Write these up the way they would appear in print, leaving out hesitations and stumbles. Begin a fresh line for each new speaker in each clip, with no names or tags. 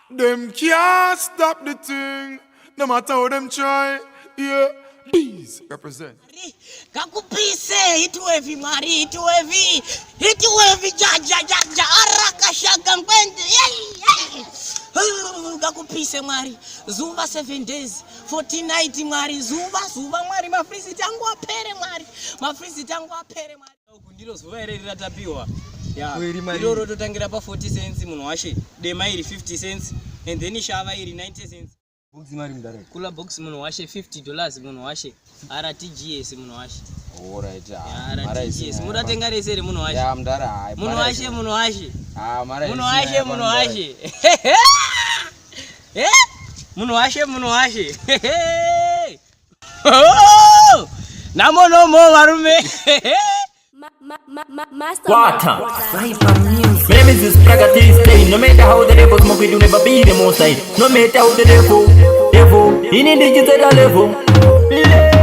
Them can't stop the thing, no matter how them try. Yeah, please represent.
Kakupise hitu heavy mari, hitu heavy ja araka shaka ngwende. Kakupise mari, Zumba 7 days, 14 night mari, Zumba mari, mafrisi tangu apere mari, mari. Ndilo zuva ere riratapiwa. Ya, ndiro totangira pa 40 cents munhu washe, dema iri 50 cents and then shava iri 90 cents.
Box mari mudare.
Kula box munhu washe $50 munhu washe. RTGS munhu washe.
Alright.
RTGS muratenga rese re munhu washe.
Ya mudara.
Munhu washe.
Mara.
Munhu washe. Munhu washe. Namono varume.
Water, my name is Pragatiste. No matter how the devil smoke, we do never be the most side. No matter how the devil, in indigenous level.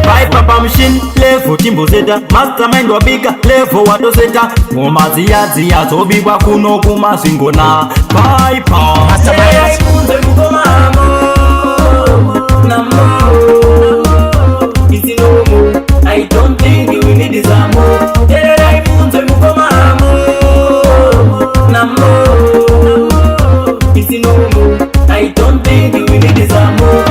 Pipe machine level, Timbo Zeta, mastermind wa bigger level, wato Zeta. Zia, tobi wa kuno kuma singona. Pipe, mastermind. I don't think you need this amor. I don't think you need this amor.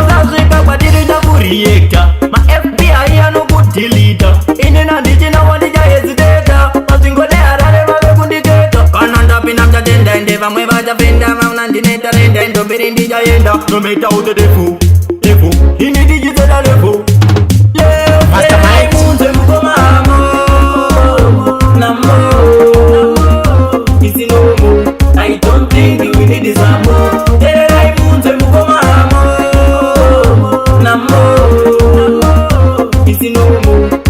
My FBI are no good deleter. In an addition, I want to hesitate. Nothing go there, I never go to get. Can't up in the agenda and never my bad vendor. I'm not in it and don't be in the agenda. No matter how the devil, in the digital level. Mastermind. I don't think you need this amor.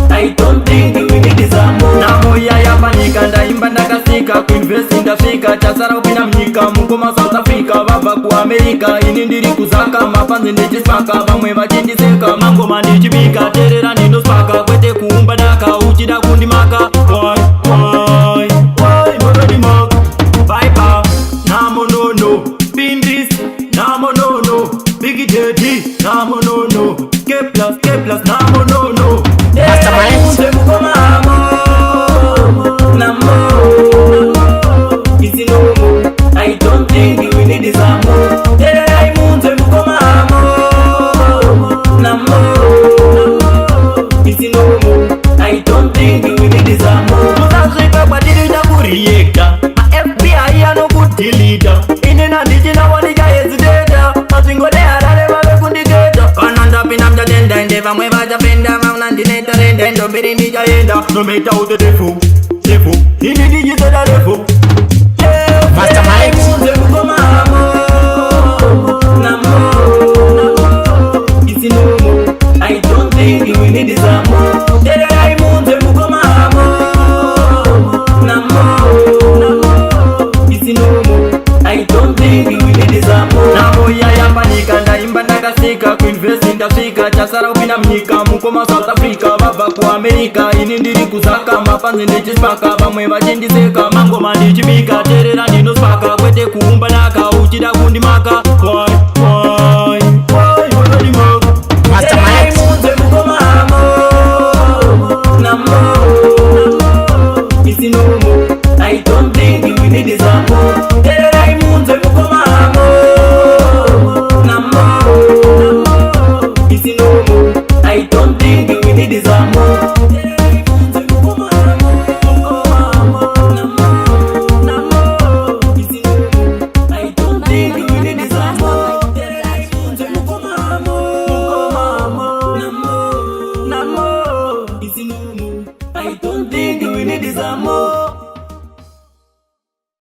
I don't think you need this amor. Namo ya yapanika ndaimba ndakasika kuinvest ndafika chasara upina mnyika mukoma South Africa baba ku America ini ndiri kuzaka mapanze ndechipaka vamwe vachindiseka mangoma ndichibika terera ndinospaka kwete kuumba daka uchida kundimaka why already mark bye bye namo no Pindris namo no Big Daddy namo no K plus namo no mastermind I don't think you need this amor. I don't think you need this amor. My FBI are no good deleter. In an addition, I want to hesitate. Nothing go there, I never go to get. Can't up in the agenda and never my bad offender. I'm not in it and don't be in the agenda. No matter how the devil, in the digital level. Mastermind. I don't think you need this amor. I don't think you need this amor. Namo ya yapanika ndaimba ndakasika kuinvest ndafika chasara upina mnyika mukoma South Africa baba ku America ini ndiri kuzaka mapanze ndechipaka vamwe vachindiseka mangoma ndichibika terera ndinospaka kwete kuumba daka uchida kundimaka why already mark mastermind I don't think you need this amor. I don't think you need this amor. I don't think you need this amor.